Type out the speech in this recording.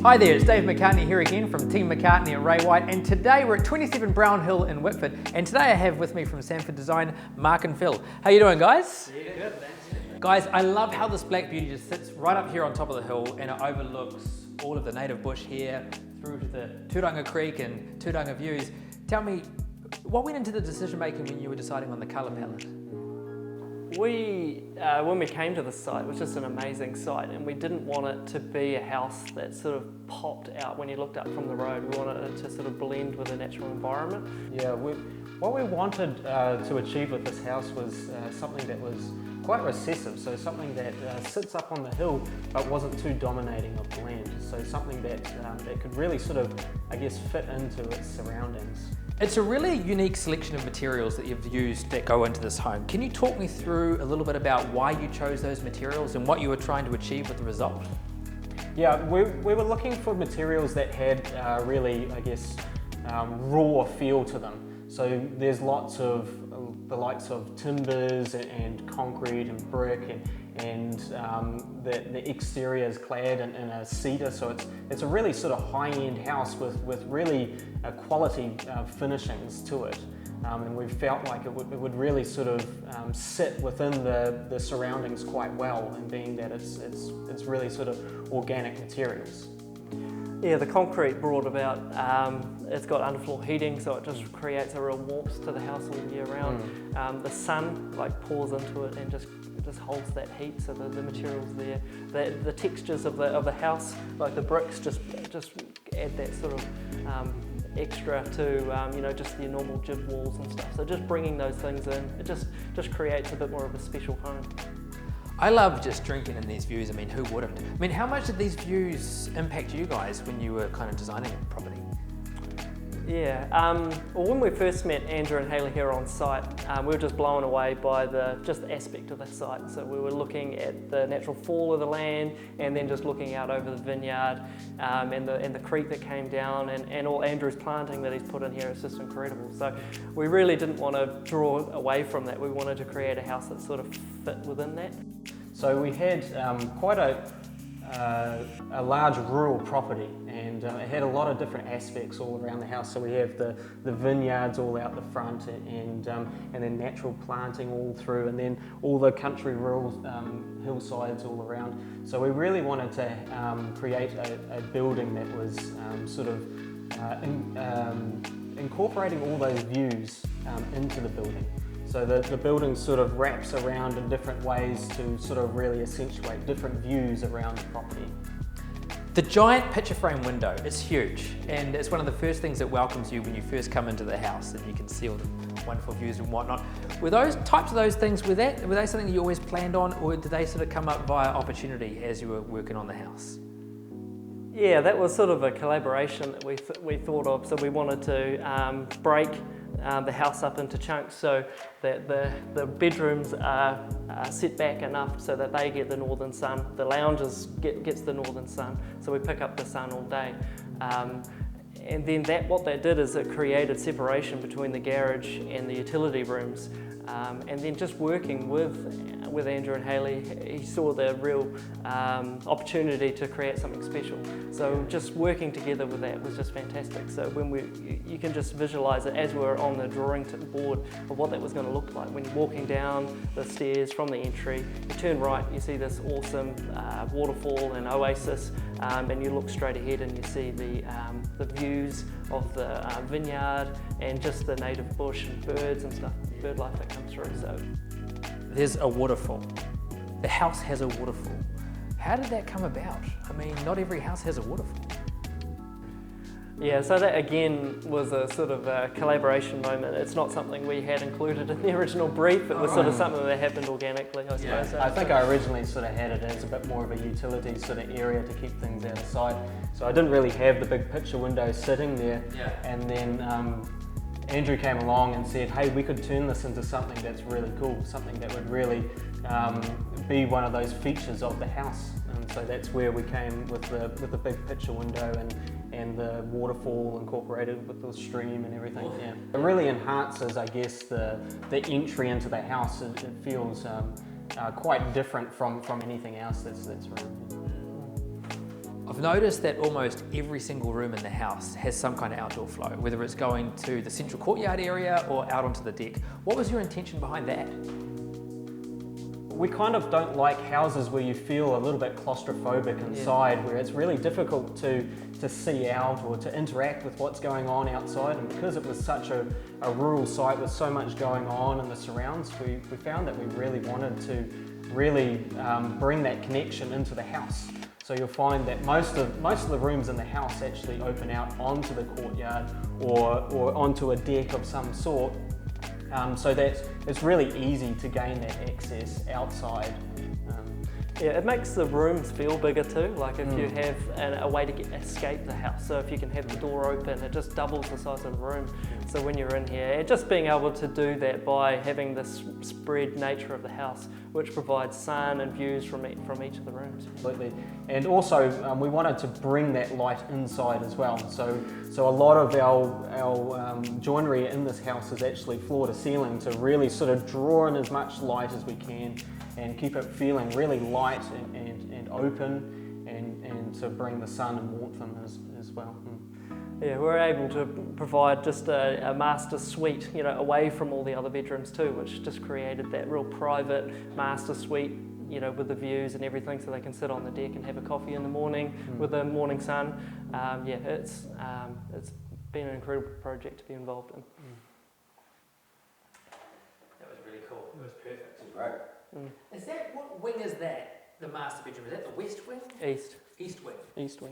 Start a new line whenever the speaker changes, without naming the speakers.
Hi there, it's Dave McCartney here again from Team McCartney at Ray White, and today we're at 27 Brownhill in Whitford, and today I have with me from Sanford Design, Mark and Phil. How you doing, guys?
Yeah, good, thanks.
Guys, I love how this black beauty just sits right up here on top of the hill and it overlooks all of the native bush here through to the Turanga Creek and Turanga views. Tell me, what went into the decision making when you were deciding on the colour palette?
When we came to the site, it was just an amazing site, and we didn't want it to be a house that sort of popped out when you looked up from the road. We wanted it to sort of blend with the natural environment.
Yeah, what we wanted to achieve with this house was something that was quite recessive, so something that sits up on the hill but wasn't too dominating of the land. So something that could really sort of, I guess, fit into its surroundings.
It's a really unique selection of materials that you've used that go into this home. Can you talk me through a little bit about why you chose those materials and what you were trying to achieve with the result?
Yeah, we were looking for materials that had really, I guess, raw feel to them. So there's lots of the likes of timbers and concrete and brick and the exterior is clad in a cedar, so it's a really sort of high-end house with really quality finishings to it, and we felt like it would really sort of sit within the surroundings quite well, and being that it's really sort of organic materials.
Yeah, the concrete brought about, it's got underfloor heating, so it just creates a real warmth to the house all year round. The sun pours into it and just holds that heat, so the materials there, the textures of the house, like the bricks, just add that sort of extra to just the normal jib walls and stuff. So just bringing those things in, it just creates a bit more of a special home.
I love just drinking in these views. I mean, who wouldn't? I mean, how much did these views impact you guys when you were kind of designing the property?
Yeah, well, when we first met Andrew and Hayley here on site, we were just blown away by just the aspect of the site. So we were looking at the natural fall of the land, and then just looking out over the vineyard and the creek that came down, and all Andrew's planting that he's put in here is just incredible. So we really didn't want to draw away from that. We wanted to create a house that sort of fit within that.
So we had quite a large rural property, and it had a lot of different aspects all around the house. So we have the vineyards all out the front, and then natural planting all through, and then all the country rural hillsides all around. So we really wanted to create a building that was sort of incorporating all those views into the building. So the building sort of wraps around in different ways to sort of really accentuate different views around the property.
The giant picture frame window is huge, and it's one of the first things that welcomes you when you first come into the house, and you can see all the wonderful views and whatnot. Were those types of those things, were they something that you always planned on, or did they sort of come up via opportunity as you were working on the house?
Yeah, that was sort of a collaboration that we thought of. So we wanted to break the house up into chunks so that the bedrooms are set back enough so that they get the northern sun. The lounges gets the northern sun, so we pick up the sun all day. And then what that did is it created separation between the garage and the utility rooms. And then just working with Andrew and Hayley, he saw the real opportunity to create something special. So just working together with that was just fantastic. So you can just visualize it as we were on the drawing board of what that was going to look like. When you're walking down the stairs from the entry, you turn right, you see this awesome waterfall and oasis, and you look straight ahead and you see the views of the vineyard and just the native bush and birds and stuff, bird life that comes through. So
there's a waterfall. The house has a waterfall. How did that come about? I mean, not every house has a waterfall.
Yeah, so that again was a sort of a collaboration moment. It's not something we had included in the original brief. It was sort of something that happened organically, I suppose.
I think I originally sort of had it as a bit more of a utility sort of area to keep things out of sight. So I didn't really have the big picture window sitting there. Yeah. And then Andrew came along and said, hey, we could turn this into something that's really cool, something that would really be one of those features of the house. And so that's where we came with the big picture window and the waterfall incorporated with the stream and everything. Yeah. It really enhances, I guess, the entry into the house. It feels quite different from anything else that's around here.
I've noticed that almost every single room in the house has some kind of outdoor flow, whether it's going to the central courtyard area or out onto the deck. What was your intention behind that?
We kind of don't like houses where you feel a little bit claustrophobic inside, where it's really difficult to see out or to interact with what's going on outside. And because it was such a rural site with so much going on in the surrounds, we found that we really wanted to bring that connection into the house. So you'll find that most of the rooms in the house actually open out onto the courtyard or onto a deck of some sort. So that it's really easy to gain that access outside.
Yeah, it makes the rooms feel bigger too, like if you have a way to escape the house. So if you can have the door open, it just doubles the size of the room. So when you're in here, just being able to do that by having this spread nature of the house, which provides sun and views from each of the rooms.
Absolutely. And also we wanted to bring that light inside as well. So a lot of our joinery in this house is actually floor to ceiling to really sort of draw in as much light as we can and keep it feeling really light and open and to bring the sun and warmth in as well.
Yeah, we're able to provide just a master suite, away from all the other bedrooms too, which just created that real private master suite, with the views and everything, so they can sit on the deck and have a coffee in the morning with the morning sun. It's been an incredible project to be involved in.
That was really cool. It was perfect.
It's great.
Is that, what wing is that? The master bedroom, is that the west wing?
East
East wing.
East wing.